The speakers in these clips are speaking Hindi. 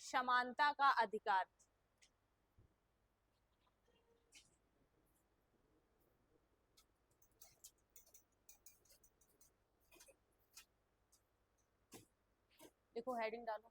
समानता का अधिकार। देखो हेडिंग डालो।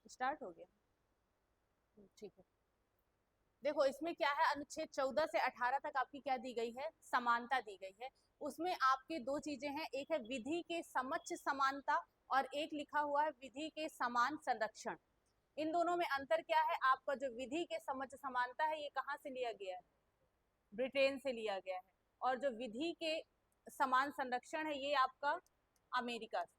स्टार्ट हो गया। ठीक है। देखो इसमें क्या है, अनुच्छेद 14 से 18 तक आपकी क्या दी गई है, समानता दी गई है। उसमें आपके दो चीजें हैं, एक है विधि के समक्ष समानता और एक लिखा हुआ है विधि के समान संरक्षण। इन दोनों में अंतर क्या है, आपका जो विधि के समक्ष समानता है ये कहाँ से लिया गया है, ब्रिटेन से लिया गया है, और जो विधि के समान संरक्षण है ये आपका अमेरिका से।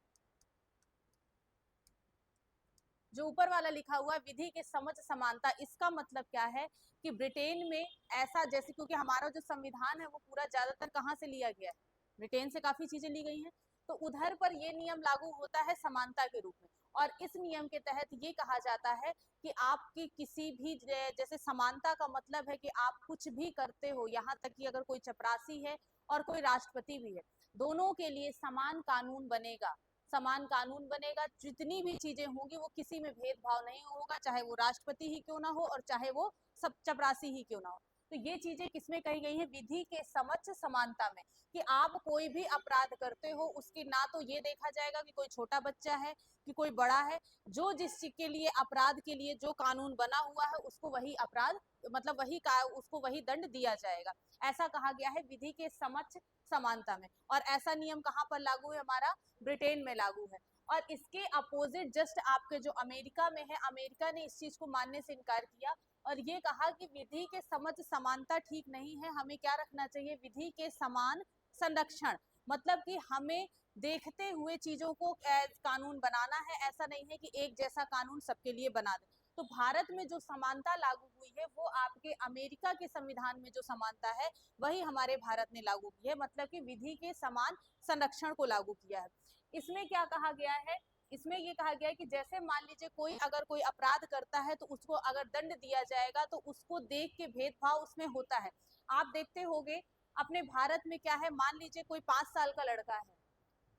जो ऊपर वाला लिखा हुआ है विधि के समक्ष समानता, इसका मतलब क्या है कि ब्रिटेन में ऐसा, जैसे क्योंकि हमारा जो संविधान है वो पूरा ज्यादातर कहाँ से लिया गया है, ब्रिटेन से काफी चीजें ली गई हैं, तो उधर पर ये नियम लागू होता है समानता के रूप में। और इस नियम के तहत ये कहा जाता है कि आपकी किसी भी, जैसे समानता का मतलब है कि आप कुछ भी करते हो, यहाँ तक कि अगर कोई चपरासी है और कोई राष्ट्रपति भी है, दोनों के लिए समान कानून बनेगा, समान कानून बनेगा। जितनी भी चीजें होंगी वो किसी में भेदभाव नहीं होगा, चाहे वो राष्ट्रपति ही क्यों ना हो और चाहे वो सब चपरासी ही क्यों ना हो। तो ये चीजें किसमें कही गई है, विधि के समक्ष समानता में, कि आप कोई भी अपराध करते हो उसकी ना तो ये देखा जाएगा कि कोई छोटा बच्चा है कि कोई बड़ा है, जो जिस चीज के लिए अपराध के लिए जो कानून बना हुआ है उसको वही अपराध, मतलब वही का उसको वही दंड दिया जाएगा। ऐसा कहा गया है विधि के समक्ष समानता में। और ऐसा नियम कहाँ पर लागू है, हमारा ब्रिटेन में लागू है। और इसके अपोजिट जस्ट आपके जो अमेरिका में है, अमेरिका ने इस चीज को मानने से इनकार किया और ये कहा कि विधि के समक्ष समानता ठीक नहीं है, हमें क्या रखना चाहिए, विधि के समान संरक्षण। मतलब कि हमें देखते हुए चीजों को कानून बनाना है, ऐसा नहीं है कि एक जैसा कानून सबके लिए बना दे। तो भारत में जो समानता लागू हुई है वो आपके अमेरिका के संविधान में जो समानता है वही हमारे भारत ने लागू की है, मतलब कि विधि के समान संरक्षण को लागू किया है। इसमें क्या कहा गया है, इसमें ये कहा गया है कि जैसे मान लीजिए कोई अगर कोई अपराध करता है तो उसको अगर दंड दिया जाएगा तो उसको देख के भेदभाव उसमें होता है। आप देखते होंगे अपने भारत में क्या है, मान लीजिए कोई 5 साल का लड़का है,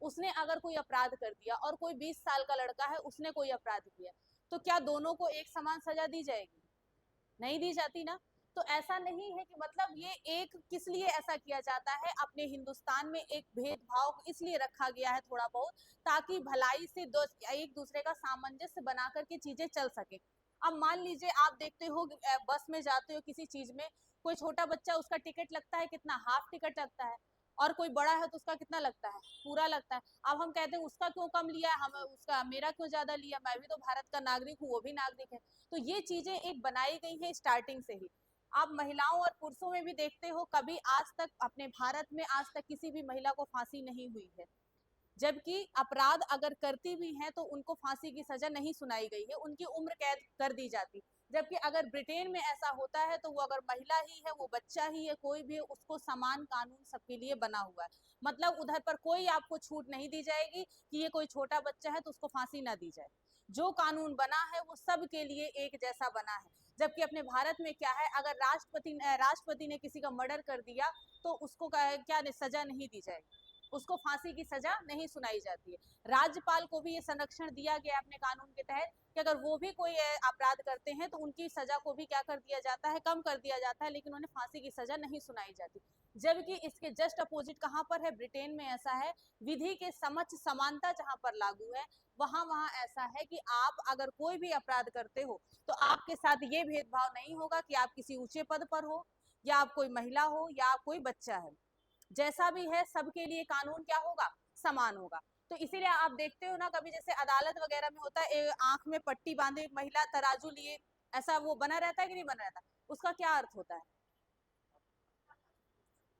उसने अगर कोई अपराध कर दिया और कोई 20 साल का लड़का है उसने कोई अपराध किया, तो क्या दोनों को एक समान सजा दी जाएगी, नहीं दी जाती ना। तो ऐसा नहीं है कि मतलब ये एक किस लिए ऐसा किया जाता है, अपने हिंदुस्तान में एक भेदभाव इसलिए रखा गया है थोड़ा बहुत, ताकि भलाई से एक दूसरे का सामंजस्य बना करके चीजें चल सके। अब मान लीजिए आप देखते हो बस में जाते हो किसी चीज में, कोई छोटा बच्चा उसका टिकट लगता है कितना, हाफ टिकट लगता है, और कोई बड़ा है तो उसका कितना लगता है, पूरा लगता है। अब हम कहते हैं उसका क्यों कम लिया है, हम उसका मेरा क्यों ज्यादा लिया, मैं भी तो भारत का नागरिक हूँ वो भी नागरिक है। तो ये चीजें एक बनाई गई है स्टार्टिंग से ही। आप महिलाओं और पुरुषों में भी देखते हो, कभी आज तक अपने भारत में आज तक किसी भी महिला को फांसी नहीं हुई है, जबकि अपराध अगर करती भी हैं तो उनको फांसी की सजा नहीं सुनाई गई है, उनकी उम्र कैद कर दी जाती। जबकि अगर ब्रिटेन में ऐसा होता है तो वो अगर महिला ही है, वो बच्चा ही है, कोई भी, उसको समान कानून सबके लिए बना हुआ है। मतलब उधर पर कोई आपको छूट नहीं दी जाएगी कि ये कोई छोटा बच्चा है तो उसको फांसी ना दी जाए। जो कानून बना है वो सबके लिए एक जैसा बना है। जबकि अपने भारत में क्या है, अगर राष्ट्रपति ने किसी का मर्डर कर दिया तो उसको क्या सजा नहीं दी जाएगी, उसको फांसी की सजा नहीं सुनाई जाती है। राज्यपाल को भी ये संरक्षण दिया गया अपने कानून के तहत कि अगर वो भी कोई अपराध करते हैं तो उनकी सजा को भी क्या कर दिया जाता है, कम कर दिया जाता है, लेकिन उन्हें फांसी की सजा नहीं सुनाई जाती। जबकि इसके जस्ट अपोजिट कहाँ पर है, ब्रिटेन में ऐसा है, विधि के समक्ष समानता जहां पर लागू है, वहां ऐसा है कि आप अगर कोई भी अपराध करते हो तो आपके साथ ये भेदभाव नहीं होगा कि आप किसी ऊंचे पद पर हो या आप कोई महिला हो या आप कोई बच्चा है, जैसा भी है सबके लिए कानून क्या होगा, समान होगा। तो इसीलिए आप देखते हो ना, कभी जैसे अदालत वगैरह में होता है, आंख में पट्टी बांधे एक महिला तराजू लिए, ऐसा वो बना रहता है कि नहीं बना रहता, उसका क्या अर्थ होता है,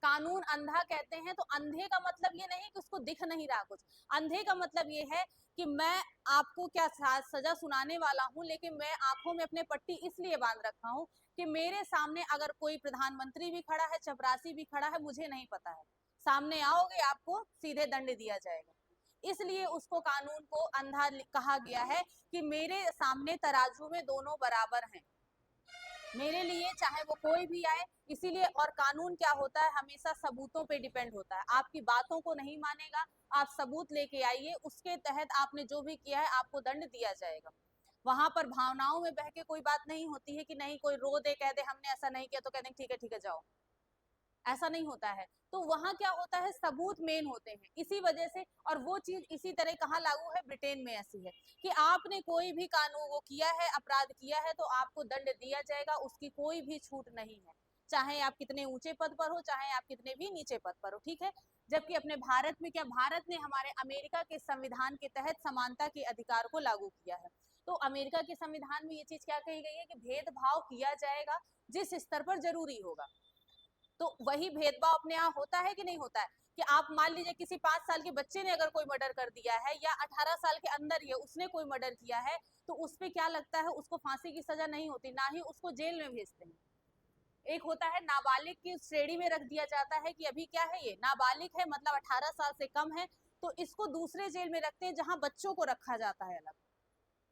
कानून अंधा कहते हैं। तो अंधे का मतलब ये नहीं कि उसको दिख नहीं रहा कुछ, अंधे का मतलब ये है कि मैं आपको क्या सजा सुनाने वाला हूं, लेकिन मैं आंखों में अपने पट्टी इसलिए बांध रखा हूं कि मेरे सामने अगर कोई प्रधानमंत्री भी खड़ा है, चपरासी भी खड़ा है, मुझे नहीं पता है, सामने आओगे आपको सीधे दंड दिया जाएगा। इसलिए उसको कानून को अंधा कहा गया है कि मेरे सामने तराजू में दोनों बराबर हैं, मेरे लिए चाहे वो कोई भी आए। इसीलिए और कानून क्या होता है, हमेशा सबूतों पे डिपेंड होता है, आपकी बातों को नहीं मानेगा, आप सबूत लेके आइए, उसके तहत आपने जो भी किया है आपको दंड दिया जाएगा। वहां पर भावनाओं में बह के कोई बात नहीं होती है कि नहीं कोई रो दे कह दे हमने ऐसा नहीं किया तो कह दें ठीक है जाओ, ऐसा नहीं होता है। तो वहां क्या होता है, सबूत मेन होते हैं, इसी वजह से। और वो चीज इसी तरह कहाँ लागू है, ब्रिटेन में ऐसी है कि आपने कोई भी कानून वो किया है, अपराध किया है, तो आपको दंड दिया जाएगा, उसकी कोई भी छूट नहीं है, चाहे आप कितने ऊंचे पद पर हो, चाहे आप कितने भी नीचे पद पर हो, ठीक है। जबकि अपने भारत में क्या, भारत ने हमारे अमेरिका के संविधान के तहत समानता के अधिकार को लागू किया है। तो अमेरिका के संविधान में ये चीज क्या कही गई है कि भेदभाव किया जाएगा जिस स्तर पर जरूरी होगा। तो वही भेदभाव अपने यहाँ होता है कि नहीं होता है, कि आप मान लीजिए किसी 5 साल के बच्चे ने अगर कोई मर्डर कर दिया है, या 18 साल के अंदर ही उसने कोई मर्डर किया है, तो उस पे क्या लगता है, उसको फांसी की सजा नहीं होती, ना ही उसको जेल में भेजते हैं। एक होता है नाबालिग की श्रेणी में रख दिया जाता है कि अभी क्या है, ये नाबालिग है, मतलब 18 साल से कम है, तो इसको दूसरे जेल में रखते हैं जहां बच्चों को रखा जाता है अलग,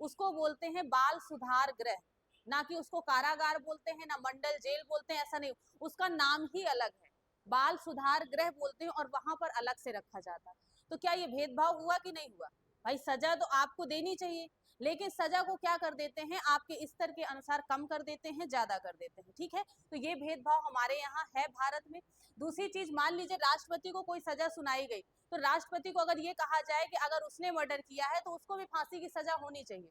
उसको बोलते हैं बाल सुधार गृह, ना कि उसको कारागार बोलते हैं, ना मंडल जेल बोलते हैं, ऐसा नहीं, उसका नाम ही अलग है, बाल सुधार गृह बोलते हैं, और वहां पर अलग से रखा जाता है। तो क्या ये भेदभाव हुआ कि नहीं हुआ, भाई सजा तो आपको देनी चाहिए, लेकिन सजा को क्या कर देते हैं, आपके स्तर के अनुसार कम कर देते हैं, ज्यादा कर देते हैं, ठीक है। तो ये भेदभाव हमारे यहाँ है भारत में। दूसरी चीज, मान लीजिए राष्ट्रपति को कोई सजा सुनाई गई, तो राष्ट्रपति को अगर ये कहा जाए कि अगर उसने मर्डर किया है तो उसको भी फांसी की सजा होनी चाहिए,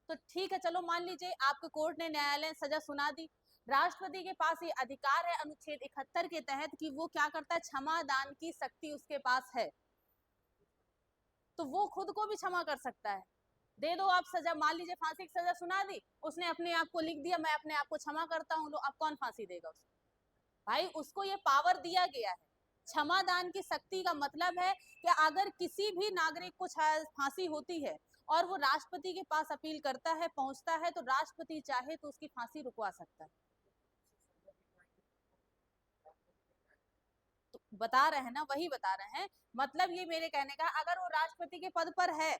तो ठीक है, चलो मान लीजिए आपके कोर्ट ने, न्यायालय ने सजा सुना दी, राष्ट्रपति के पास ये अधिकार है अनुच्छेद 71 के तहत कि वो क्या करता है, क्षमा दान की शक्ति उसके पास है, तो वो खुद को भी क्षमा कर सकता है। दे दो आप सजा, मान लीजिए फांसी की सजा सुना दी, उसने अपने आप को लिख दिया मैं अपने आप को क्षमा करता हूँ, लो अब कौन फांसी देगा उसको, भाई उसको ये पावर दिया गया है। क्षमा दान की शक्ति का मतलब है कि अगर किसी भी नागरिक को फांसी होती है और वो राष्ट्रपति के पास अपील करता है, पहुंचता है, तो राष्ट्रपति चाहे तो उसकी फांसी रुकवा सकता है। तो बता रहे हैं ना, वही बता रहे हैं, मतलब ये मेरे कहने का, अगर वो राष्ट्रपति के पद पर है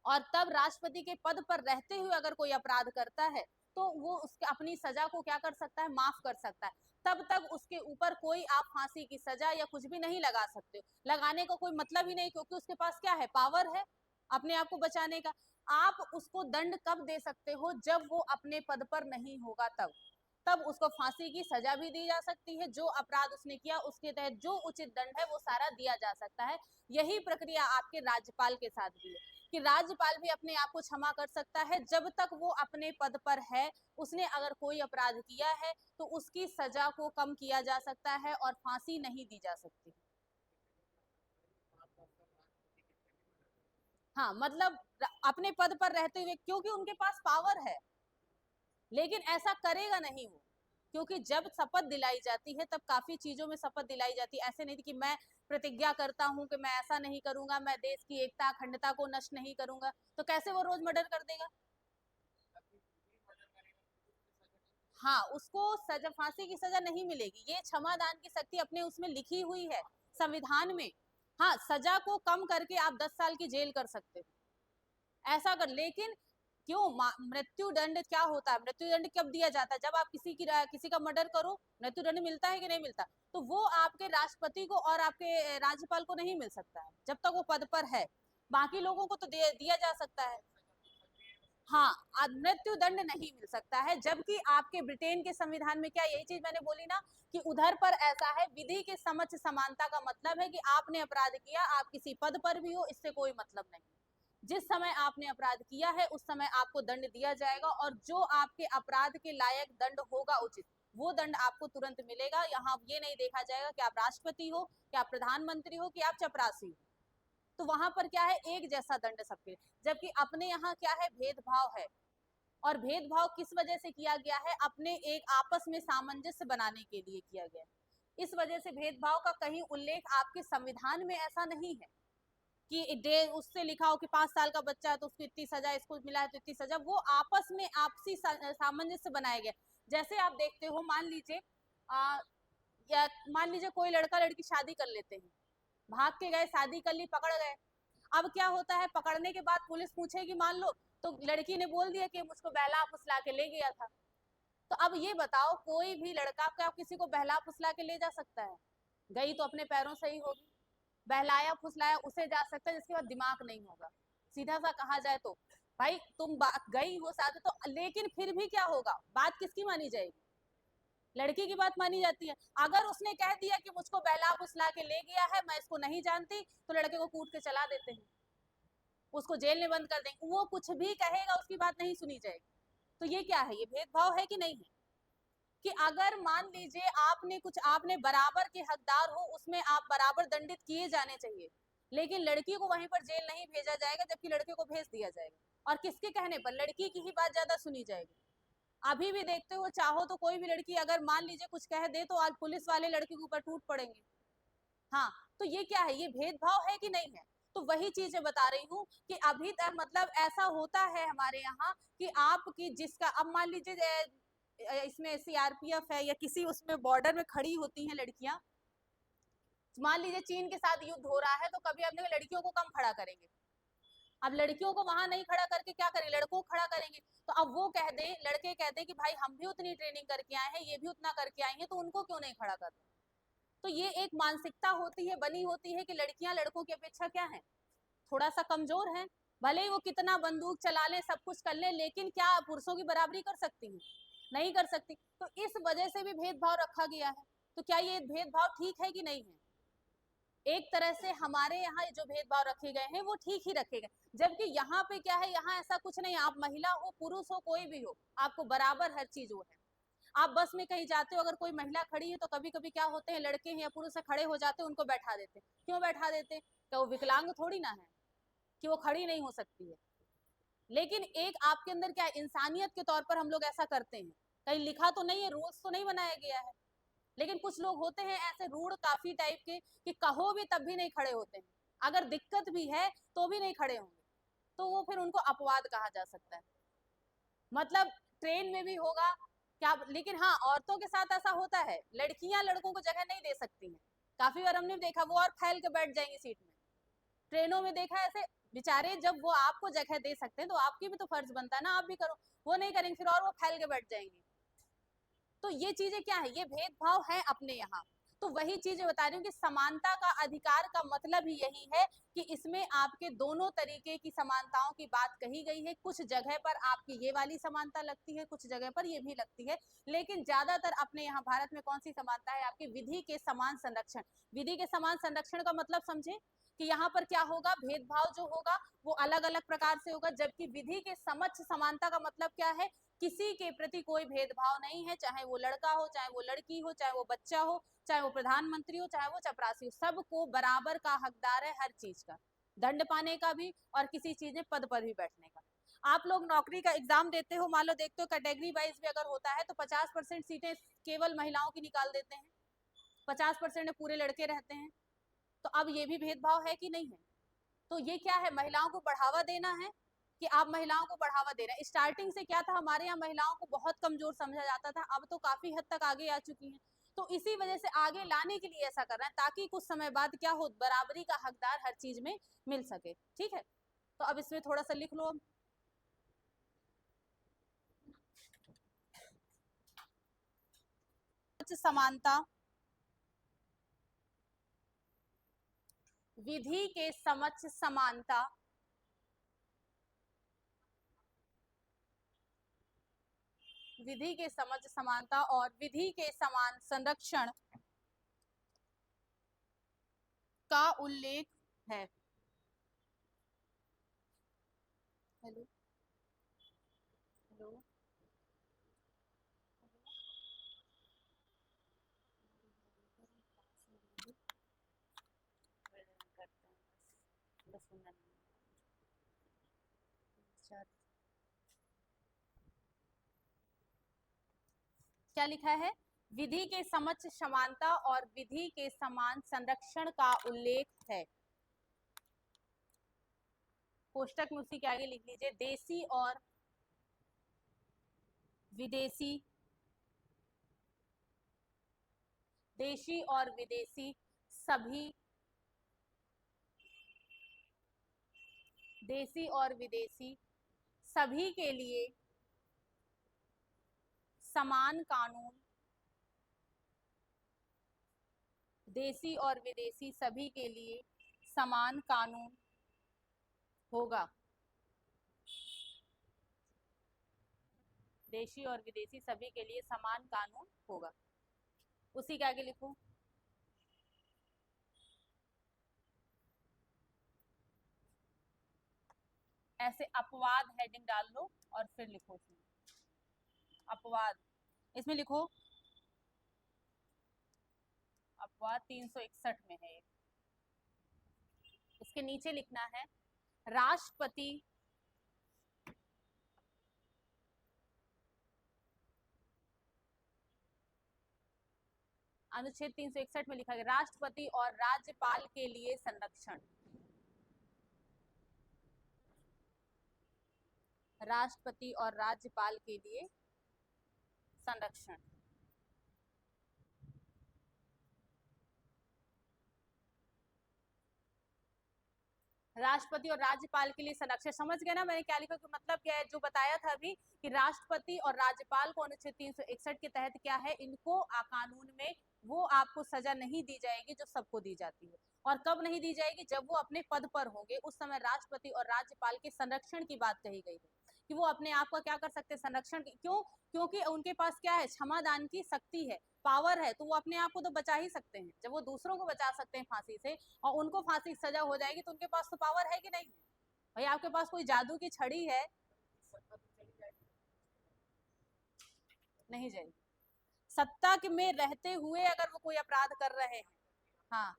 और तब राष्ट्रपति के पद पर रहते हुए अगर कोई अपराध करता है, तो वो उसके अपनी सजा को क्या कर सकता है, माफ कर सकता है, तब तक उसके ऊपर कोई आप फांसी की सजा या कुछ भी नहीं लगा सकते हो, लगाने का कोई मतलब ही नहीं, क्योंकि उसके पास क्या है, पावर है अपने आप को बचाने का। आप उसको दंड कब दे सकते हो, जब वो अपने पद पर नहीं होगा, तब उसको फांसी की सजा भी दी जा सकती है, जो अपराध उसने किया उसके तहत जो उचित दंड है वो सारा दिया जा सकता है। यही प्रक्रिया आपके राज्यपाल के साथ भी है कि राज्यपाल भी अपने आप को क्षमा कर सकता है जब तक वो अपने पद पर है। उसने अगर कोई अपराध किया है तो उसकी सजा को कम किया जा सकता है और फांसी नहीं दी जा सकती। हाँ, मतलब अपने पद पर रहते हुए, क्योंकि उनके पास पावर है, लेकिन ऐसा करेगा नहीं वो, क्योंकि जब शपथ दिलाई जाती है तब काफी चीजों में शपथ दिलाई जाती है, ऐसे नहीं कि मैं प्रतिज्ञा करता हूं कि मैं ऐसा नहीं करूंगा, मैं देश की एकता अखंडता को नष्ट नहीं करूंगा, तो कैसे वो रोज मर्डर कर देगा। हाँ, उसको सजा, फांसी की सजा नहीं मिलेगी, ये क्षमा दान की शक्ति अपने उसमें लिखी हुई है संविधान में। हाँ, सजा को कम करके आप 10 साल की जेल कर सकते हो, ऐसा कर, लेकिन क्यों? मृत्यु दंड क्या होता है? मृत्यु दंड कब दिया जाता है? जब आप किसी का मर्डर करो, मृत्यु दंड मिलता है कि नहीं मिलता? तो वो आपके राष्ट्रपति को और आपके राज्यपाल को नहीं मिल सकता है जब तक वो पद पर है। बाकी लोगों को तो दिया जा सकता है। हाँ, मृत्यु दंड नहीं मिल सकता है, जबकि आपके ब्रिटेन के संविधान में क्या, यही चीज मैंने बोली ना कि उधर पर ऐसा है, विधि के समक्ष समानता का मतलब है कि आपने अपराध किया, आप किसी पद पर भी हो, इससे कोई मतलब नहीं। जिस समय आपने अपराध किया है उस समय आपको दंड दिया जाएगा, और जो आपके अपराध के लायक दंड होगा उचित, वो दंड आपको तुरंत मिलेगा। यहाँ ये नहीं देखा जाएगा कि आप राष्ट्रपति हो, कि आप प्रधानमंत्री हो, कि आप चपरासी हो। तो वहां पर क्या है, एक जैसा दंड सबके। जबकि अपने यहाँ क्या है, भेदभाव है। और भेदभाव किस वजह से किया गया है? अपने एक आपस में सामंजस्य बनाने के लिए किया गया है। इस वजह से भेदभाव का कहीं उल्लेख आपके संविधान में ऐसा नहीं है कि डे उससे लिखा हो कि 5 साल का बच्चा है तो उसको इतनी सजा, इसको मिला है तो इतनी सजा। वो आपस में आपसी सामंजस्य बनाया गया। जैसे आप देखते हो, मान लीजिए या मान लीजिए कोई लड़का लड़की शादी कर लेते हैं, भाग के गए, शादी कर ली, पकड़ गए। अब क्या होता है, पकड़ने के बाद पुलिस पूछेगी, मान लो तो लड़की ने बोल दिया कि मुझको बहला फुसला के ले गया था। तो अब ये बताओ, कोई भी लड़का क्या किसी को बहला फुसला के ले जा सकता है? गई तो अपने पैरों से ही होगी। बहलाया फुसलाया उसे जा सकता है जिसके पास दिमाग नहीं होगा। सीधा सा कहा जाए तो भाई तुम गई हो साथ तो, लेकिन फिर भी क्या होगा, बात किसकी मानी जाएगी? लड़की की बात मानी जाती है। अगर उसने कह दिया कि मुझको बहला फुसला के ले गया है, मैं इसको नहीं जानती, तो लड़के को कूट के चला देते हैं, उसको जेल में बंद कर देंगे। वो कुछ भी कहेगा उसकी बात नहीं सुनी जाएगी। तो ये क्या है, ये भेदभाव है कि नहीं है? कि अगर मान लीजिए आपने बराबर के हकदार हो, उसमें आप बराबर दंडित किए जाने चाहिए, लेकिन लड़की को वहीं पर जेल नहीं भेजा जाएगा जबकि लड़के को भेज दिया जाएगा। और किसके कहने पर? लड़की की ही बात ज्यादा सुनी जाएगी। अभी भी देखते हो, चाहो तो कोई भी लड़की अगर मान लीजिए कुछ कह दे तो आज पुलिस वाले लड़की के ऊपर टूट पड़ेंगे। हाँ, तो ये क्या है, ये भेदभाव है कि नहीं है? तो वही चीजें बता रही हूँ कि अभी तक मतलब ऐसा होता है हमारे यहाँ कि आपकी जिसका, अब मान लीजिए इसमें सीआरपीएफ है या किसी उसमें बॉर्डर में खड़ी होती हैं लड़कियां, मान लीजिए चीन के साथ युद्ध हो रहा है, तो कभी अपने लड़कियों को कम खड़ा करेंगे। अब लड़कियों को वहां नहीं खड़ा करके क्या करेंगे, लड़कों को खड़ा करेंगे। तो अब वो कह दे, लड़के कहते हैं कि भाई हम भी उतनी ट्रेनिंग करके आए हैं, ये भी उतना करके आई हैं, तो उनको क्यों नहीं खड़ा कर रहे? तो ये एक मानसिकता होती है, बनी होती है कि लड़कियां लड़कों की अपेक्षा क्या है, थोड़ा सा कमजोर है। भले ही वो कितना बंदूक चला ले, सब कुछ कर ले, लेकिन क्या पुरुषों की बराबरी कर सकती है? नहीं कर सकती। तो इस वजह से भी भेदभाव रखा गया है। तो क्या ये भेदभाव ठीक है कि नहीं है? एक तरह से हमारे यहाँ जो भेदभाव रखे गए हैं वो ठीक ही रखे गए, जबकि यहाँ पे क्या है, यहाँ ऐसा कुछ नहीं। आप महिला हो, पुरुष हो, कोई भी हो, आपको बराबर हर चीज वो है। आप बस में कहीं जाते हो, अगर कोई महिला खड़ी है तो कभी कभी क्या होते हैं, लड़के हैं या पुरुष है खड़े हो जाते हैं, उनको बैठा देते हैं। क्यों बैठा देते हैं? क्या वो विकलांग थोड़ी ना है कि वो खड़ी नहीं हो सकती है? लेकिन एक आपके अंदर क्या है, इंसानियत के तौर पर हम लोग ऐसा करते हैं। कहीं लिखा तो नहीं है, रूल्स तो नहीं बनाया गया है, लेकिन कुछ लोग होते हैं ऐसे रूढ़ काफी टाइप के कि कहो भी तब भी नहीं खड़े होते हैं, अगर दिक्कत भी है तो भी नहीं खड़े होंगे। तो वो फिर उनको अपवाद कहा जा सकता है। मतलब ट्रेन में भी होगा क्या, लेकिन हाँ, औरतों के साथ ऐसा होता है, लड़कियां लड़कों को जगह नहीं दे सकती हैं। काफी बार हमने देखा, वो और फैल के बैठ जाएंगी सीट में। ट्रेनों में देखा है ऐसे, बेचारे जब वो आपको जगह दे सकते हैं तो आपकी भी तो फर्ज बनता है ना, आप भी करो। वो नहीं करेंगे, फिर और वो फैल के बैठ जाएंगे। तो ये चीजें क्या है, ये भेदभाव है अपने यहाँ। तो वही चीजें बता रही हूँ कि समानता का अधिकार का मतलब ही यही है कि इसमें आपके दोनों तरीके की समानताओं की बात कही गई है। कुछ जगह पर आपकी ये वाली समानता लगती है, कुछ जगह पर ये भी लगती है, लेकिन ज्यादातर अपने यहाँ भारत में कौन सी समानता है आपकी, विधि के समान संरक्षण। विधि के समान संरक्षण का मतलब समझे कि यहाँ पर क्या होगा, भेदभाव जो होगा वो अलग अलग प्रकार से होगा, जबकि विधि के समक्ष समानता का मतलब क्या है, किसी के प्रति कोई भेदभाव नहीं है, चाहे वो लड़का हो, चाहे वो लड़की हो, चाहे वो बच्चा हो, चाहे वो प्रधानमंत्री हो, चाहे वो चपरासी हो, सबको बराबर का हकदार है हर चीज का, दंड पाने का भी और किसी चीज में पद पर भी बैठने का। आप लोग नौकरी का एग्जाम देते हो, मान लो देखते हो कैटेगरी वाइज भी अगर होता है तो 50% सीटें केवल महिलाओं की निकाल देते हैं, 50% में पूरे लड़के रहते हैं। तो अब ये भी भेदभाव है कि नहीं है? तो ये क्या है, महिलाओं को बढ़ावा देना है कि आप महिलाओं को बढ़ावा दे रहे हैं। स्टार्टिंग से क्या था, हमारे यहाँ महिलाओं को बहुत कमजोर समझा जाता था, अब तो काफी हद तक आगे आ चुकी हैं। तो इसी वजह से आगे लाने के लिए ऐसा कर रहे हैं ताकि कुछ समय बाद क्या हो, बराबरी का हकदार हर चीज में मिल सके। ठीक है, तो अब इसमें थोड़ा सा लिख लो। समानता, विधि के समक्ष समानता, विधि के समक्ष समानता और विधि के समान संरक्षण का उल्लेख है। हेलो हेलो क्या लिखा है? विधि के समक्ष समानता और विधि के समान संरक्षण का उल्लेख है। कोष्टक में उसी के आगे लिख लीजिए, देसी और विदेशी, देशी और विदेशी सभी, देसी और विदेशी सभी के लिए समान कानून, देसी और विदेशी सभी के लिए समान कानून होगा। देशी और विदेशी सभी के लिए समान कानून होगा। उसी के आगे लिखो, ऐसे अपवाद हेडिंग डाल लो और फिर लिखो अपवाद। इसमें लिखो अपवाद 361 में है। इसके नीचे लिखना है राष्ट्रपति अनुच्छेद 361 में लिखा गया राष्ट्रपति और राज्यपाल के लिए संरक्षण, राष्ट्रपति और राज्यपाल के लिए संरक्षण। राष्ट्रपति और राज्यपाल के लिए संरक्षण, समझ गए ना मैंने क्या लिखा? मतलब क्या है जो बताया था अभी कि राष्ट्रपति और राज्यपाल को अनुच्छेद 361 के तहत क्या है, इनको कानून में वो आपको सजा नहीं दी जाएगी जो सबको दी जाती है। और कब नहीं दी जाएगी? जब वो अपने पद पर होंगे, उस समय राष्ट्रपति और राज्यपाल के संरक्षण की बात कही गई है कि वो अपने आप का क्या कर सकते हैं, संरक्षण। क्यों? क्योंकि उनके पास क्या है, क्षमादान की शक्ति है, पावर है, तो वो अपने आप को तो बचा ही सकते हैं। जब वो दूसरों को बचा सकते हैं फांसी से और उनको फांसी की सजा हो जाएगी तो उनके पास तो पावर है कि नहीं है? भाई आपके पास कोई जादू की छड़ी है, नहीं जाएगी। सत्ता के में रहते हुए अगर वो कोई अपराध कर रहे हैं, हाँ,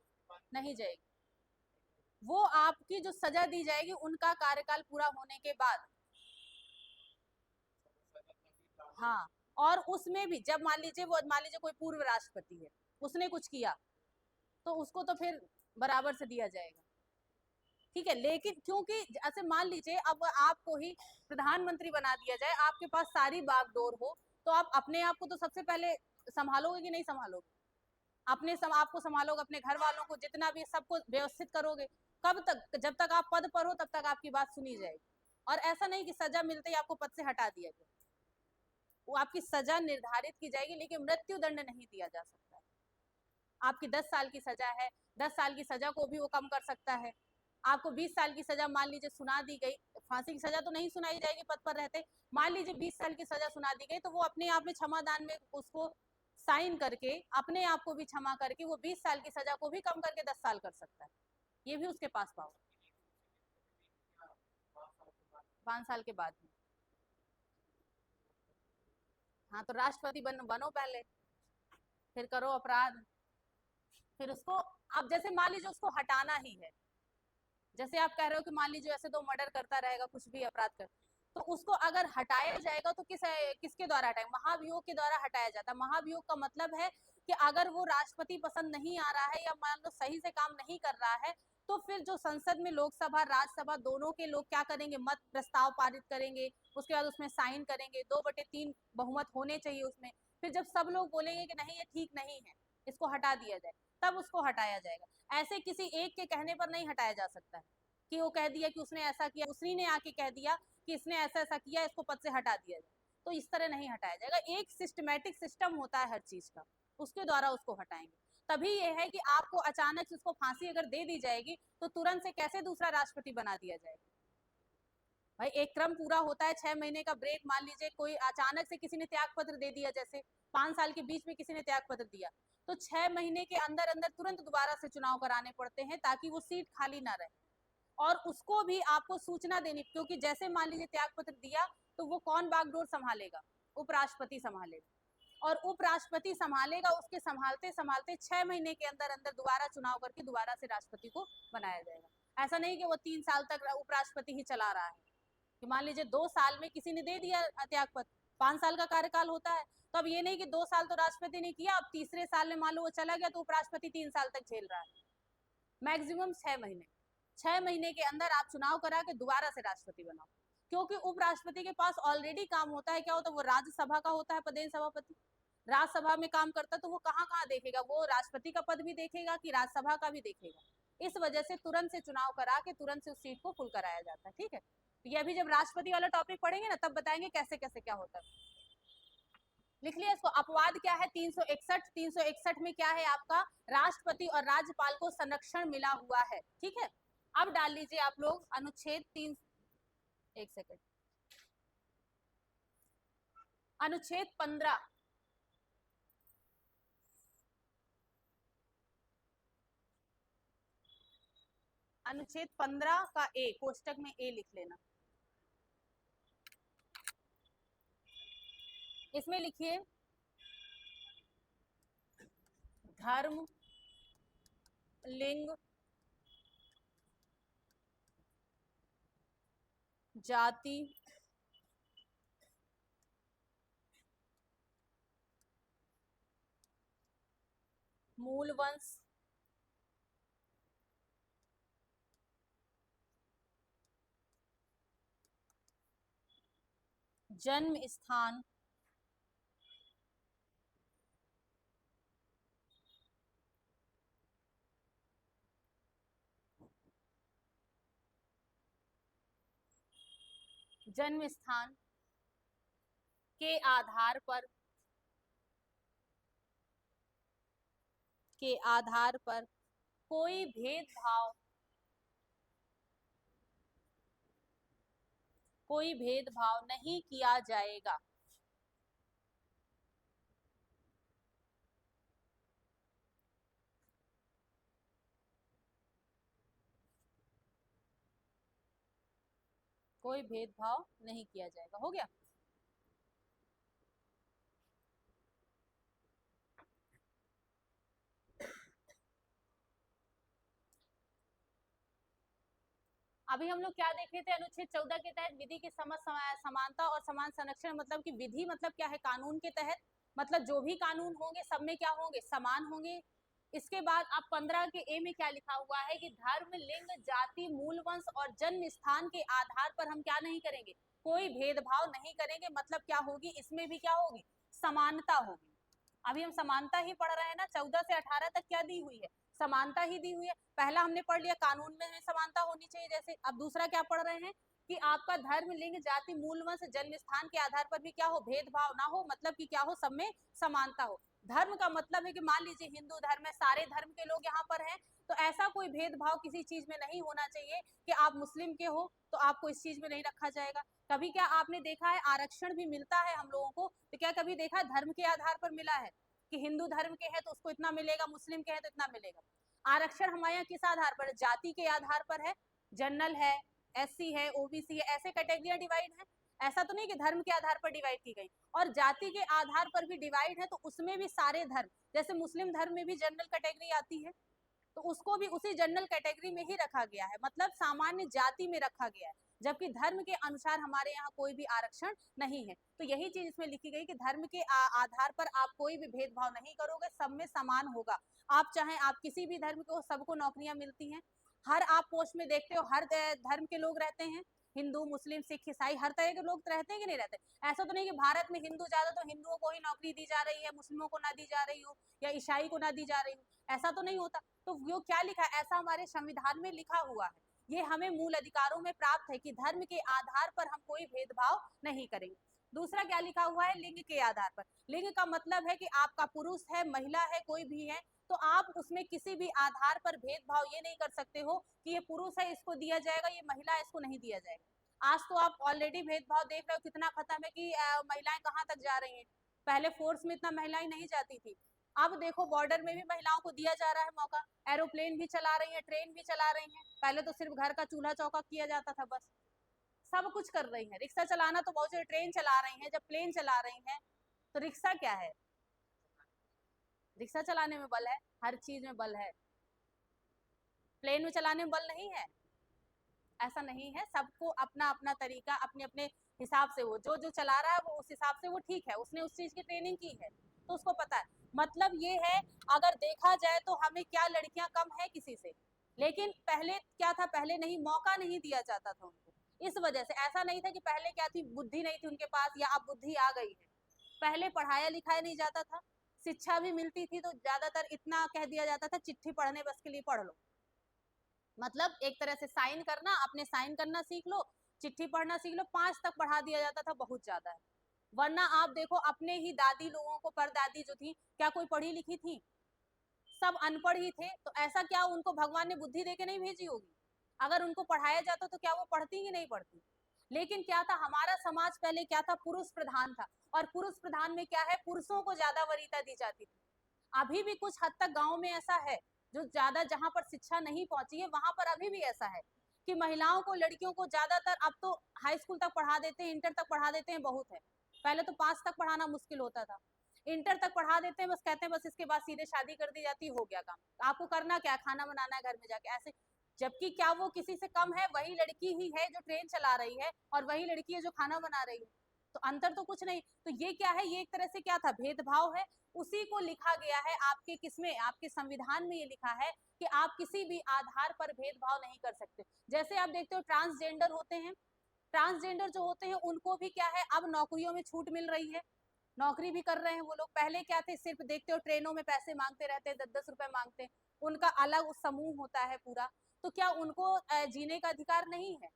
नहीं जाएगी। वो आपकी जो सजा दी जाएगी उनका कार्यकाल पूरा होने के बाद, हाँ। और उसमें भी जब मान लीजिए कोई पूर्व राष्ट्रपति है, उसने कुछ किया तो उसको तो फिर बराबर से दिया जाएगा, ठीक है। लेकिन क्योंकि ऐसे मान लीजिए अब आपको ही प्रधानमंत्री बना दिया जाए, आपके पास सारी बागडोर हो, तो आप अपने आप को तो सबसे पहले संभालोगे कि नहीं संभालोगे? अपने आपको संभालोगे, अपने घर वालों को, जितना भी सबको व्यवस्थित करोगे। कब तक? जब तक आप पद पर हो तब तक आपकी बात सुनी जाएगी। और ऐसा नहीं कि सजा मिलते ही आपको पद से हटा दिया जाए, वो आपकी सजा निर्धारित की जाएगी, लेकिन मृत्यु दंड नहीं दिया जा सकता। आपकी 10 साल की सजा है, 10 साल की सजा को भी वो कम कर सकता है। आपको 20 साल की सजा मान लीजिए सुना दी गई, फांसी की सजा तो नहीं सुनाई जाएगी पद पर रहते, मान लीजिए 20 साल की सजा सुना दी गई, तो वो अपने आप में क्षमादान में उसको साइन करके अपने आप को भी क्षमा करके वो 20 साल की सजा को भी कम करके 10 साल कर सकता है। ये भी उसके पास पावर, 5 साल के बाद में। हाँ, तो राष्ट्रपति बनो पहले, फिर करो अपराध, फिर उसको, अब जैसे मान लीजिए उसको हटाना ही है, जैसे आप कह रहे हो कि मान लीजिए ऐसे तो मर्डर करता रहेगा, कुछ भी अपराध कर, तो उसको अगर हटाया जाएगा तो किसके द्वारा हटाएंगे? महाभियोग के द्वारा हटाया जाता है। महाभियोग का मतलब है कि अगर वो राष्ट्रपति पसंद नहीं आ रहा है या मान लो सही से काम नहीं कर रहा है, तो फिर जो संसद में लोकसभा राज्यसभा दोनों के लोग क्या करेंगे, मत प्रस्ताव पारित करेंगे, उसके बाद उसमें साइन करेंगे, 2/3 बहुमत होने चाहिए उसमें। फिर जब सब लोग बोलेंगे कि नहीं ये ठीक नहीं है, इसको हटा दिया जाए, तब उसको हटाया जाएगा। ऐसे किसी एक के कहने पर नहीं हटाया जा सकता है कि वो कह दिया कि उसने ऐसा किया, उसी ने आके कह दिया कि इसने ऐसा ऐसा किया, इसको पद से हटा दिया जाए, तो इस तरह नहीं हटाया जाएगा। एक सिस्टमैटिक सिस्टम होता है हर चीज का, उसके द्वारा उसको हटाएंगे। तभी ये है कि आपको अचानक से उसको फांसी अगर दे दी जाएगी तो तुरंत से कैसे दूसरा राष्ट्रपति बना दिया जाएगा? भाई एक क्रम पूरा होता है, 6 महीने का ब्रेक, मान लीजिए कोई अचानक से किसी ने त्याग पत्र दे दिया, जैसे 5 साल के बीच में किसी ने त्याग पत्र दिया, तो 6 महीने के अंदर अंदर तुरंत दोबारा से चुनाव कराने पड़ते हैं ताकि वो सीट खाली ना रहे। और उसको भी आपको सूचना देनी, क्योंकि जैसे मान लीजिए त्याग पत्र दिया तो वो कौन बागडोर संभालेगा? उपराष्ट्रपति संभालेगा, और उपराष्ट्रपति संभालेगा, उसके संभालते संभालते 6 महीने के अंदर अंदर दोबारा चुनाव करके दोबारा से राष्ट्रपति को बनाया जाएगा। ऐसा नहीं कि वो 3 साल तक उपराष्ट्रपति ही चला रहा है, कि मान लीजिए 2 साल में किसी ने दे दिया त्याग पत्र, 5 साल का कार्यकाल होता है, तो अब ये नहीं कि 2 साल तो राष्ट्रपति ने किया, अब तीसरे साल में मान लो वो चला गया तो उपराष्ट्रपति 3 साल तक झेल रहा है। मैक्सिमम 6 महीने, 6 महीने के अंदर आप चुनाव करा के दोबारा से राष्ट्रपति बनाओ, क्योंकि उपराष्ट्रपति के पास ऑलरेडी काम होता है। क्या होता है? वो राज्यसभा का होता है पदेन सभापति, राज्यसभा में काम करता है, तो वो कहाँ कहाँ देखेगा? वो राष्ट्रपति का पद भी देखेगा कि राज्यसभा का भी देखेगा। इस वजह से तुरंत से चुनाव करा के तुरंत से उस सीट को फुल कराया जाता है। ठीक है, तो ये अभी जब राष्ट्रपति वाला टॉपिक पढ़ेंगे ना तब बताएंगे कैसे कैसे क्या होता है। लिख लिया इसको। अपवाद क्या है? 361। 361 में क्या है आपका? राष्ट्रपति और राज्यपाल को संरक्षण मिला हुआ है। ठीक है, अब डाल लीजिए आप लोग अनुच्छेद 3, एक सेकंड, अनुच्छेद 15। अनुच्छेद 15 का ए, कोष्टक में ए लिख लेना। इसमें लिखिए धर्म, लिंग, जाति, मूल वंश, जन्म स्थान, जन्म स्थान के आधार पर, के आधार पर कोई भेदभाव, कोई भेदभाव नहीं किया जाएगा। कोई भेदभाव नहीं किया जाएगा। हो गया? अभी हम लोग क्या देख रहे थे? अनुच्छेद 14 के तहत विधि के समझ, समानता और समान संरक्षण, मतलब कि विधि मतलब क्या है? कानून के तहत, मतलब जो भी कानून होंगे सब में क्या होंगे? समान होंगे। इसके बाद अब 15 के ए में क्या लिखा हुआ है कि धर्म, लिंग, जाति, मूल वंश और जन्म स्थान के आधार पर हम क्या नहीं करेंगे? कोई भेदभाव नहीं करेंगे। मतलब क्या होगी? इसमें भी क्या होगी? समानता होगी। अभी हम समानता ही पढ़ रहे हैं ना, 14 से 18 तक क्या दी हुई है? समानता ही दी हुई है। पहला हमने पढ़ लिया कानून में समानता होनी चाहिए जैसे, अब दूसरा क्या पढ़ रहे हैं कि आपका धर्म, लिंग, जाति, मूल वंश, जन्म स्थान के आधार पर भी क्या हो? भेदभाव ना हो, मतलब कि क्या हो? सब में समानता हो। धर्म का मतलब है कि मान लीजिए हिंदू धर्म है, सारे धर्म के लोग यहाँ पर हैं, तो ऐसा कोई भेदभाव किसी चीज में नहीं होना चाहिए कि आप मुस्लिम के हो तो आपको इस चीज में नहीं रखा जाएगा। कभी क्या आपने देखा है आरक्षण भी मिलता है हम लोगों को, तो क्या कभी देखा है धर्म के आधार पर मिला है कि हिंदू धर्म के हैं तो उसको इतना मिलेगा, मुस्लिम के हैं तो इतना मिलेगा? आरक्षण हमारे यहाँ किस आधार पर? जाति के आधार पर है, जनरल है, एससी है, ओबीसी है, ऐसे कैटेगरियां डिवाइड है। ऐसा तो नहीं कि धर्म के आधार पर डिवाइड की गई। और जाति के आधार पर भी डिवाइड है, तो उसमें भी सारे धर्म, जैसे मुस्लिम धर्म में भी जनरल कैटेगरी आती है, तो उसको भी उसी जनरल कैटेगरी में ही रखा गया है, मतलब सामान्य जाति में रखा गया है। जबकि धर्म के अनुसार हमारे यहाँ कोई भी आरक्षण नहीं है। तो यही चीज इसमें लिखी गई कि धर्म के आधार पर आप कोई भी भेदभाव नहीं करोगे, सब में समान होगा। आप चाहे आप किसी भी धर्म के हो, सबको नौकरियां मिलती हैं। हर आप पोस्ट में देखते हो हर धर्म के लोग रहते हैं, हिंदू, मुस्लिम, सिख, ईसाई, हर तरह के लोग रहते हैं कि नहीं रहते? ऐसा तो नहीं कि भारत में हिंदू ज्यादा तो हिंदुओं को ही नौकरी दी जा रही है, मुस्लिमों को ना दी जा रही हो, या ईसाई को ना दी जा रही हो, ऐसा तो नहीं होता। तो वो क्या लिखा है? ऐसा हमारे संविधान में लिखा हुआ है। ये हमें मूल अधिकारों में प्राप्त है कि धर्म के आधार पर हम कोई भेदभाव नहीं करेंगे। दूसरा क्या लिखा हुआ है, लिंग के आधार पर। लिंग का मतलब है कि आपका पुरुष है, महिला है, कोई भी है, तो आप उसमें किसी भी आधार पर भेदभाव ये नहीं कर सकते हो कि ये पुरुष है इसको दिया जाएगा, ये महिला है इसको नहीं दिया जाएगा। आज तो आप ऑलरेडी भेदभाव देख रहे हो कितना खत्म है कि महिलाएं कहाँ तक जा रही हैं। पहले फोर्स में इतना महिलाएं नहीं जाती थी, अब देखो बॉर्डर में भी महिलाओं को दिया जा रहा है मौका, एरोप्लेन भी चला रही है, ट्रेन भी चला रही है। पहले तो सिर्फ घर का चूल्हा चौका किया जाता था, बस सब कुछ कर रही है। रिक्शा चलाना तो बहुत से, ट्रेन चला रही है, जब प्लेन चला रही है तो रिक्शा क्या है, रिक्शा चलाने में बल है, हर चीज में बल है, प्लेन में चलाने में बल नहीं है, ऐसा नहीं है। सबको अपना अपना तरीका, अपने अपने हिसाब से, वो जो जो चला रहा है वो उस हिसाब से वो ठीक है, उसने उस चीज की ट्रेनिंग की है तो उसको पता है। मतलब ये है, अगर देखा जाए तो हमें क्या लड़कियां कम है किसी से, लेकिन पहले क्या था, पहले नहीं, मौका नहीं दिया जाता था उनको। इस वजह से ऐसा नहीं था कि पहले क्या थी, बुद्धि नहीं थी उनके पास या अब बुद्धि आ गई है। पहले पढ़ाया लिखाया नहीं जाता था, शिक्षा भी मिलती थी तो ज्यादातर इतना कह दिया जाता था चिट्ठी पढ़ने बस के लिए पढ़ लो, मतलब एक तरह से साइन करना, अपने साइन करना सीख लो, चिट्ठी पढ़ना सीख लो, 5 तक पढ़ा दिया जाता था, बहुत ज्यादा है। वरना आप देखो अपने ही दादी लोगों को, परदादी जो थी, क्या कोई पढ़ी लिखी थी, सब अनपढ़ ही थे। तो ऐसा क्या उनको भगवान ने बुद्धि देके नहीं भेजी होगी, अगर उनको पढ़ाया जाता तो क्या वो पढ़ती ही नहीं पढ़ती। लेकिन क्या था, हमारा समाज पहले क्या था, पुरुष प्रधान था, और पुरुष प्रधान में क्या है, पुरुषों को ज्यादा वरीयता दी जाती थी। अभी भी कुछ हद तक गांव में ऐसा है, जो ज्यादा जहां पर शिक्षा नहीं पहुंची है वहां पर अभी भी ऐसा है कि महिलाओं को, लड़कियों को ज्यादातर, अब तो हाई स्कूल तक पढ़ा देते हैं, इंटर तक पढ़ा देते हैं, बहुत है। पहले तो 5 तक पढ़ाना मुश्किल होता था, इंटर तक पढ़ा देते हैं, बस कहते हैं बस इसके बाद सीधे शादी कर दी जाती, हो गया काम, आपको करना क्या, खाना बनाना है घर में जाके, ऐसे। जबकि क्या वो किसी से कम है, वही लड़की ही है जो ट्रेन चला रही है और वही लड़की है जो खाना बना रही है, तो अंतर तो कुछ नहीं। तो ये क्या है, ये एक तरह से क्या था, भेदभाव है। उसी को लिखा गया है आपके किसमें, आपके संविधान में ये लिखा है कि आप किसी भी आधार पर भेदभाव नहीं कर सकते। जैसे आप देखते हो ट्रांसजेंडर होते हैं, ट्रांसजेंडर जो होते हैं उनको भी क्या है, अब नौकरियों में छूट मिल रही है, नौकरी भी कर रहे हैं वो लोग। पहले क्या थे, सिर्फ देखते हो ट्रेनों में पैसे मांगते रहते हैं, 10-10 रुपए मांगते हैं, उनका अलग समूह होता है पूरा। तो क्या उनको जीने का अधिकार नहीं है,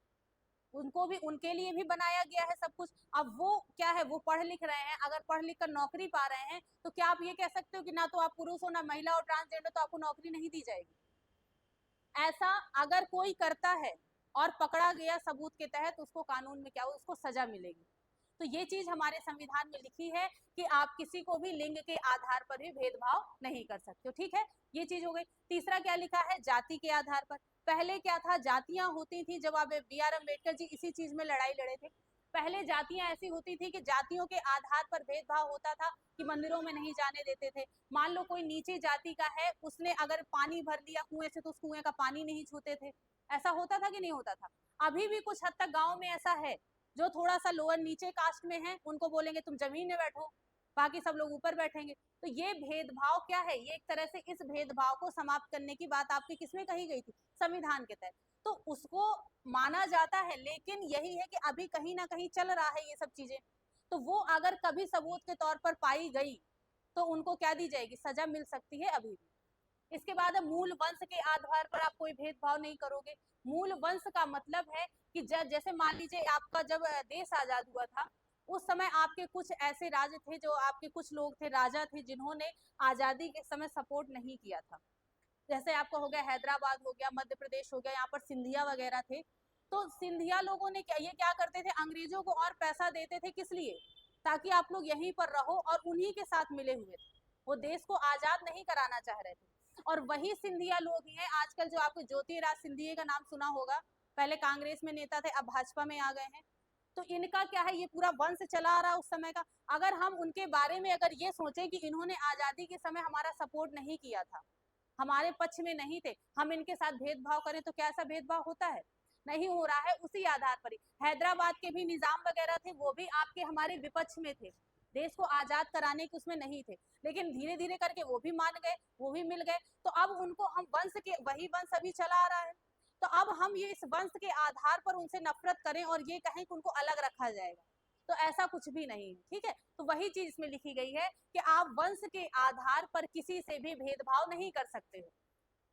उनको भी, उनके लिए भी बनाया गया है सब कुछ। अब वो क्या है, वो पढ़ लिख रहे हैं, अगर पढ़ लिख कर नौकरी पा रहे हैं तो क्या आप ये कह सकते हो कि ना तो आप पुरुष हो ना महिला हो, ट्रांसजेंडर, तो आपको नौकरी नहीं दी जाएगी। ऐसा अगर कोई करता है और पकड़ा गया सबूत के तहत, उसको कानून में क्या हो, उसको सजा मिलेगी। तो ये चीज हमारे संविधान में लिखी है कि आप किसी को भी लिंग के आधार पर भी भेदभाव नहीं कर सकते हो, ठीक है, ये चीज हो गई। तीसरा क्या लिखा है, जाति के आधार पर। पहले क्या था, जातियां होती थी, जब आप बी आर अम्बेडकर जी इसी चीज में लड़ाई लड़े थे। पहले जातियां ऐसी होती थी कि जातियों के आधार पर भेदभाव होता था, कि मंदिरों में नहीं जाने देते थे। मान लो कोई नीचे जाति का है, उसने अगर पानी भर लिया कुएं से तो उस कुएं का पानी नहीं छूते थे। ऐसा होता था कि नहीं होता था। अभी भी कुछ हद तक गांव में ऐसा है, जो थोड़ा सा लोअर नीचे कास्ट में है उनको बोलेंगे तुम जमीन में बैठो, बाकी सब लोग ऊपर बैठेंगे। तो ये भेदभाव क्या है, ये एक तरह से इस भेदभाव को समाप्त करने की बात आपकी किसमें कही गई थी, संविधान के तहत। तो उसको माना जाता है, लेकिन यही है कि अभी कहीं ना कहीं चल रहा है ये सब चीजें। तो वो अगर कभी सबूत के तौर पर पाई गई तो उनको क्या दी जाएगी, सजा मिल सकती है अभी भी। इसके बाद मूल वंश के आधार पर आप कोई भेदभाव नहीं करोगे। मूल वंश का मतलब है कि जैसे मान लीजिए आपका जब देश आजाद हुआ था, उस समय आपके कुछ ऐसे राज थे, जो आपके कुछ लोग थे, राजा थे, जिन्होंने आजादी के समय सपोर्ट नहीं किया था। जैसे आपका हो गया हैदराबाद, हो गया मध्य प्रदेश, हो गया यहाँ पर सिंधिया वगैरह थे। तो सिंधिया लोगों ने क्या, ये क्या करते थे, अंग्रेजों को और पैसा देते थे, किस लिए, ताकि आप लोग यहीं पर रहो, और उन्हीं के साथ मिले हुए थे, वो देश को आजाद नहीं कराना चाह रहे थे। और वही सिंधिया लोग ही हैं आजकल, जो आपको ज्योतिराज सिंधिया का नाम सुना होगा, पहले कांग्रेस में नेता थे, अब भाजपा में आ गए हैं। तो इनका क्या है, ये पूरा वंश चला आ रहा उस समय का। अगर हम उनके बारे में अगर ये सोचे कि इन्होंने आजादी के समय हमारा सपोर्ट नहीं किया था, हमारे पक्ष में नहीं थे, हम इनके साथ भेदभाव करें, तो क्या ऐसा भेदभाव होता है, नहीं हो रहा है। उसी आधार पर ही हैदराबाद के भी निजाम वगैरह थे, वो भी आपके हमारे विपक्ष में थे, देश को आजाद कराने के उसमें नहीं थे, लेकिन धीरे धीरे करके वो भी मान गए, वो भी मिल गए। तो अब उनको हम वंश के, वही वंश अभी चला आ रहा है, तो अब हम ये इस वंश के आधार पर उनसे नफरत करें और ये कहें कि उनको अलग रखा जाएगा, तो ऐसा कुछ भी नहीं है, ठीक है। तो वही चीज इसमें लिखी गई है कि आप वंश के आधार पर किसी से भी भेदभाव नहीं कर सकते हो।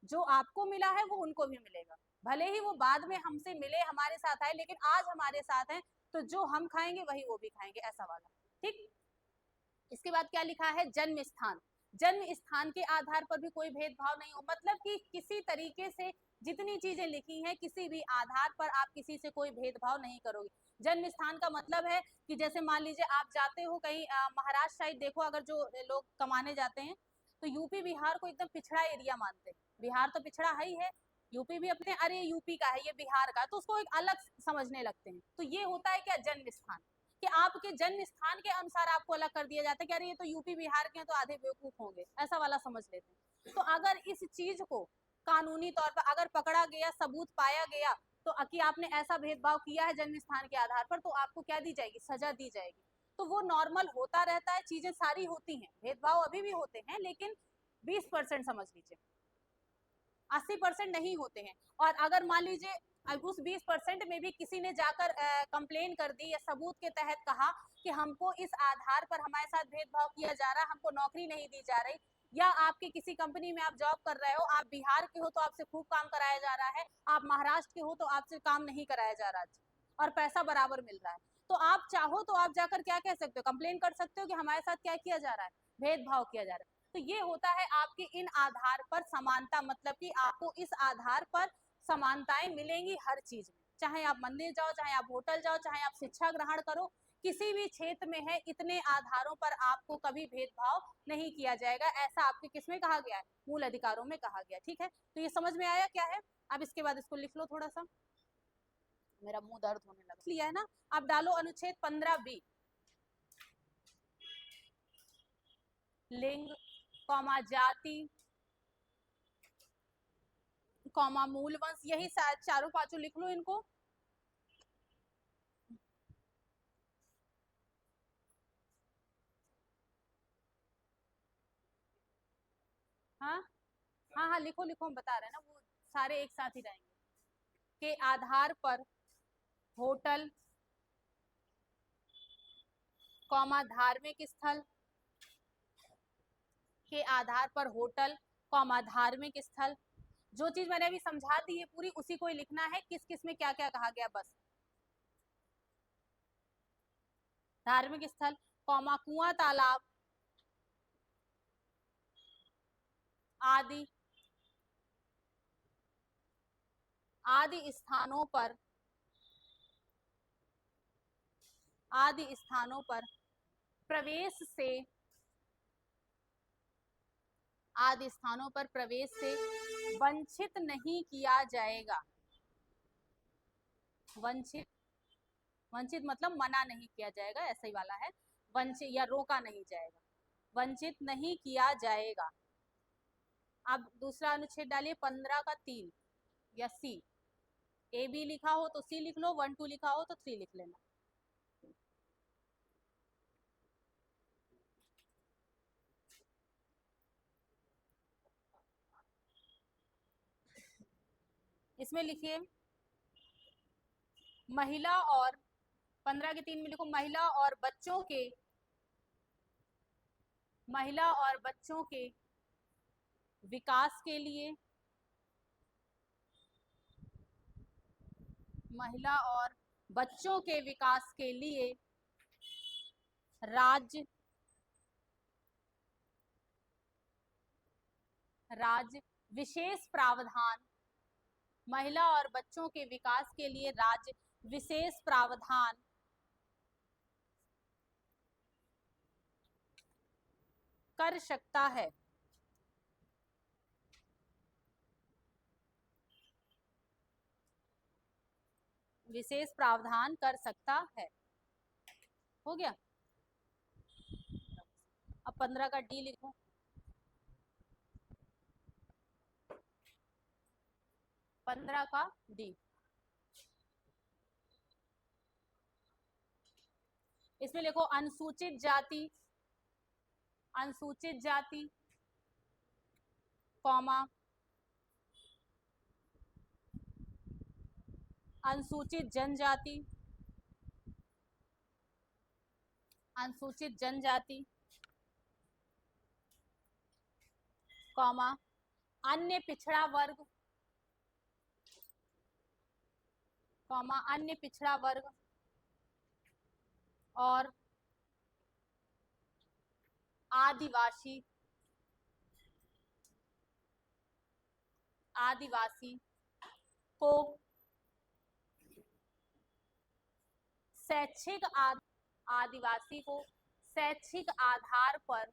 जो आपको मिला है वो उनको भी मिलेगा, भले ही वो बाद में हमसे मिले, हमारे साथ आए, लेकिन आज हमारे साथ हैं तो जो हम खाएंगे वही वो भी खाएंगे, ऐसा वाला। ठीक, इसके बाद क्या लिखा है, जन्म स्थान। जन्म स्थान के आधार पर भी कोई भेदभाव नहीं हो, मतलब कि किसी तरीके से जितनी चीजें लिखी हैं किसी भी आधार पर आप किसी से कोई भेदभाव नहीं करोगे। जन्म स्थान का मतलब है कि जैसे मान लीजिए आप जाते हो कहीं महाराष्ट्र साइड, देखो अगर जो लोग कमाने जाते हैं तो यूपी बिहार को एकदम पिछड़ा एरिया मानते हैं। बिहार तो पिछड़ा है ही है, यूपी भी अपने, अरे यूपी का है ये बिहार का, तो उसको एक अलग समझने लगते हैं। तो ये होता है क्या, जन्म स्थान, कि आपके जन्म स्थान के अनुसार आपको अलग कर दिया जाता है कि अरे ये तो यूपी बिहार के हैं तो आधे बेवकूफ होंगे, ऐसा वाला समझ लेते हैं। तो अगर इस चीज को कानूनी तौर पर अगर पकड़ा गया, सबूत पाया गया तो कि आपने ऐसा भेदभाव किया है जन्म स्थान के आधार पर, तो आपको क्या दी जाएगी, सजा दी जाएगी। तो वो नॉर्मल होता रहता है, चीजें सारी होती हैं, भेदभाव अभी भी होते हैं लेकिन 20% समझ लीजिए, 80% नहीं होते हैं। और अगर मान लीजिए उस 20% में भी किसी ने जाकर कंप्लेन कर दी या सबूत के तहत कहा कि हमको इस आधार पर हमारे साथ भेदभाव किया जा रहा है, हमको नौकरी नहीं दी जा रही, या आपकी किसी कंपनी में आप जॉब कर रहे हो, आप बिहार के हो तो आपसे खूब काम कराया जा रहा है, आप महाराष्ट्र के हो तो आपसे काम नहीं कराया जा रहा और पैसा बराबर मिल रहा है, तो आप चाहो तो आप जाकर क्या कह सकते हो, कंप्लेन कर सकते हो कि हमारे साथ क्या किया जा रहा है, भेदभाव किया जा रहा है। तो ये होता है आपके इन आधार पर समानता, मतलब कि आपको इस आधार पर समानताएं मिलेंगी हर चीज में, चाहे आप मंदिर जाओ, चाहे आप होटल जाओ, चाहे आप शिक्षा ग्रहण करो, किसी भी क्षेत्र में है, इतने आधारों पर आपको कभी भेदभाव नहीं किया जाएगा, ऐसा आपके किसमें कहा गया है, मूल अधिकारों में कहा गया। ठीक है, तो ये समझ में आया क्या है। अब इसके बाद इसको लिख लो, थोड़ा सा मेरा मुंह दर्द होने लगा, लिया है ना। अब डालो अनुच्छेद 15B, लिंग कौमा जाति कौमा मूल वंश, यही चारों पांचों लिख लो इनको। हाँ हाँ हाँ, लिखो लिखो, हम बता रहे हैं ना, वो सारे एक साथ ही रहेंगे। के आधार पर होटल कौमा धार्मिक स्थल, के आधार पर होटल कौमा धार्मिक स्थल, जो चीज मैंने अभी समझा दी है पूरी उसी को ही लिखना है, किस किस में क्या क्या कहा गया बस। धार्मिक स्थल कौमा कुआं तालाब आदि आदि स्थानों पर, आदि स्थानों पर प्रवेश से, आदि स्थानों पर प्रवेश से वंचित नहीं किया जाएगा। वंचित, वंचित मतलब मना नहीं किया जाएगा, ऐसा ही वाला है, वंचित या रोका नहीं जाएगा, वंचित नहीं किया जाएगा। अब दूसरा अनुच्छेद डालिए 15 का 3 या सी, ए बी लिखा हो तो सी लिख लो, 1 2 लिखा हो तो 3 लिख लेना। इसमें लिखिए महिला और 15 के 3 में लिखो महिला और बच्चों के, महिला और बच्चों के विकास के लिए, महिला और बच्चों के विकास के लिए राज्य, राज्य विशेष प्रावधान, महिला और बच्चों के विकास के लिए राज्य विशेष प्रावधान कर सकता है। विशेष प्रावधान कर सकता है, हो गया। अब 15 का D लिखो, पंद्रह का D, इसमें लिखो अनुसूचित जाति, अनुसूचित जाति कौमा अनुसूचित जनजाति, अनुसूचित जनजाति कौमा अन्य पिछड़ा वर्ग, कौमा अन्य पिछड़ा वर्ग, और आदिवासी आदिवासी को शैक्षिक आदिवासी को शैक्षिक आधार पर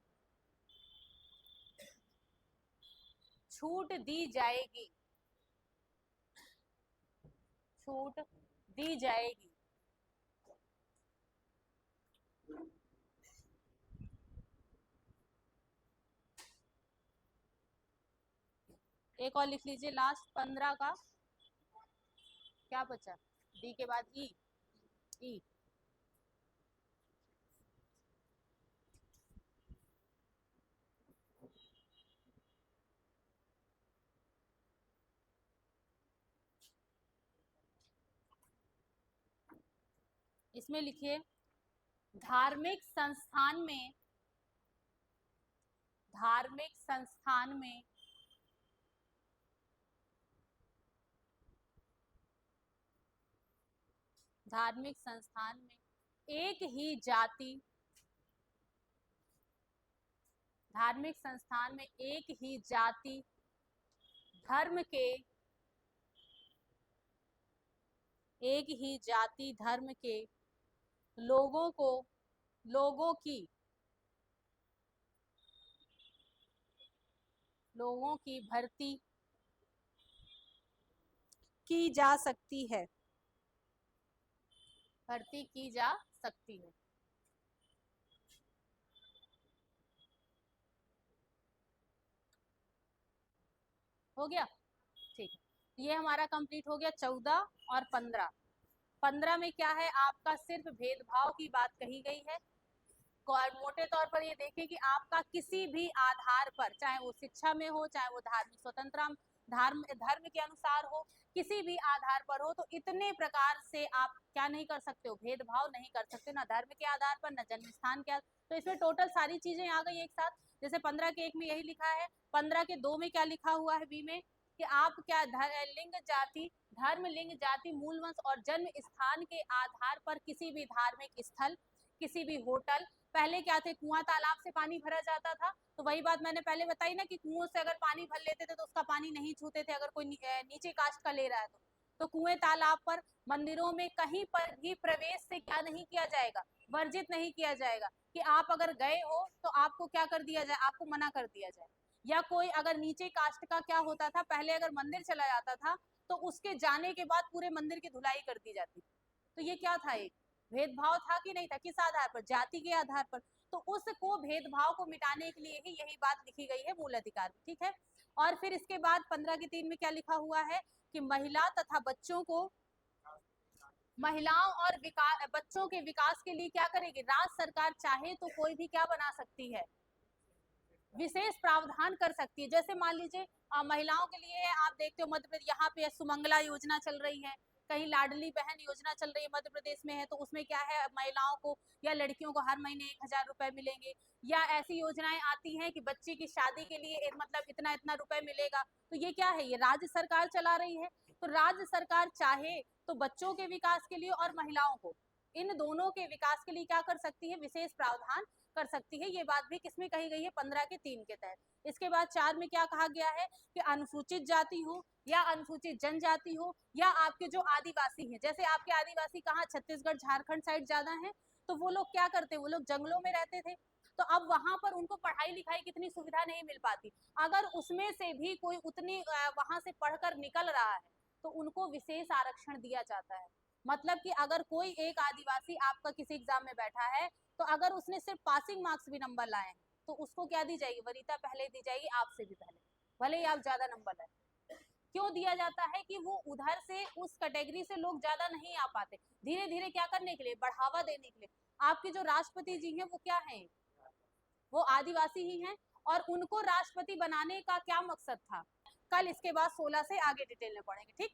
छूट दी जाएगी, छूट दी जाएगी। एक और लिख लीजिए लास्ट 15 का क्या बचा, डी के बाद ई, ई इसमें लिखिए धार्मिक संस्थान में, धार्मिक संस्थान में धार्मिक संस्थान में एक ही जाति, धार्मिक संस्थान में एक ही जाति धर्म के, एक ही जाति धर्म के लोगों को, लोगों की भर्ती की जा सकती है, भर्ती की जा सकती है। हो गया, ठीक है। ये हमारा कंप्लीट हो गया 14 और 15। 15 में क्या है, आपका सिर्फ भेदभाव की बात कही गई है। और मोटे तौर पर ये देखें कि आपका किसी भी आधार पर, चाहे वो शिक्षा में हो, चाहे वो धार्मिक स्वतंत्रता, धर्म के अनुसार हो, किसी भी आधार पर हो, तो इतने प्रकार से आप क्या नहीं कर सकते हो, भेदभाव नहीं कर सकते, ना धर्म के आधार पर, ना जन्म स्थान के। तो इसमें टोटल सारी चीजें आ गई एक साथ। जैसे 15 के 1 में यही लिखा है, 15 के 2 में क्या लिखा हुआ है बी में, कि आप क्या लिंग जाति, धर्म लिंग जाति मूल वंश और जन्म स्थान के आधार पर किसी भी धार्मिक स्थल, किसी भी होटल, पहले क्या थे, कुआं तालाब से पानी भरा जाता था, तो वही बात मैंने पहले बताई ना कि कुओं से अगर पानी भर लेते थे तो उसका पानी नहीं छूते थे, अगर कोई नीचे कास्ट का ले रहा है तो कुएं तालाब पर, मंदिरों में कहीं पर भी प्रवेश से क्या नहीं किया जाएगा, वर्जित नहीं किया जाएगा, कि आप अगर गए हो तो आपको क्या कर दिया जाए, आपको मना कर दिया जाए। या कोई अगर नीचे कास्ट का क्या होता था, पहले अगर मंदिर चला जाता था तो उसके जाने के बाद पूरे मंदिर की धुलाई कर दी जाती थी। तो ये क्या था, एक भेदभाव था कि नहीं था, किस आधार पर, जाति के आधार पर। तो उसको भेदभाव को मिटाने के लिए ही यही बात लिखी गई है मूल अधिकार में, ठीक है। और फिर इसके बाद 15 के 3 में क्या लिखा हुआ है, कि महिला तथा बच्चों को, महिलाओं और विकास, बच्चों के विकास के लिए क्या करेगी, राज्य सरकार चाहे तो कोई भी क्या बना सकती है, विशेष प्रावधान कर सकती है। जैसे मान लीजिए महिलाओं के लिए आप देखते हो मध्य प्रदेश, यहाँ पे सुमंगला योजना चल रही है, कहीं लाडली बहन योजना चल रही है मध्य प्रदेश में है, तो उसमें क्या है, महिलाओं को या लड़कियों को हर महीने 1000 रुपए मिलेंगे। या ऐसी योजनाएं आती हैं कि बच्चे की शादी के लिए मतलब इतना इतना रुपए मिलेगा। तो ये क्या है, ये राज्य सरकार चला रही है। तो राज्य सरकार चाहे तो बच्चों के विकास के लिए और महिलाओं को, इन दोनों के विकास के लिए क्या कर सकती है, विशेष प्रावधान कर सकती है। ये बात भी किसमें कही गई है, 15 के 3 के तहत। इसके बाद 4 में क्या कहा गया है, कि अनुसूचित जाति हो या अनुसूचित जनजाति हो या आपके जो आदिवासी हैं, जैसे आपके आदिवासी कहाँ, छत्तीसगढ़ झारखंड साइड ज्यादा है, तो वो लोग क्या करते, वो लोग जंगलों में रहते थे, तो अब वहां पर उनको पढ़ाई लिखाई कितनी सुविधा नहीं मिल पाती। अगर उसमें से भी कोई उतनी वहां से पढ़कर निकल रहा है तो उनको विशेष आरक्षण दिया जाता है। मतलब कि अगर कोई एक आदिवासी आपका किसी एग्जाम में बैठा है, तो अगर उसने सिर्फ पासिंग मार्क्स भी नंबर लाए हैं तो उसको क्या दी जाएगी, वरीयता पहले दी जाएगी, आपसे भी पहले, भले ही आप ज्यादा नंबर लाए। क्यों दिया जाता है, कि वो उधर से उस कैटेगरी से लोग ज्यादा नहीं आ पाते, धीरे धीरे क्या करने के लिए, बढ़ावा देने के लिए। आपके जो राष्ट्रपति जी हैं वो क्या हैं, वो आदिवासी ही हैं, और उनको राष्ट्रपति बनाने का क्या मकसद था, कल इसके बाद 16 से आगे डिटेल में पढ़ेंगे, ठीक।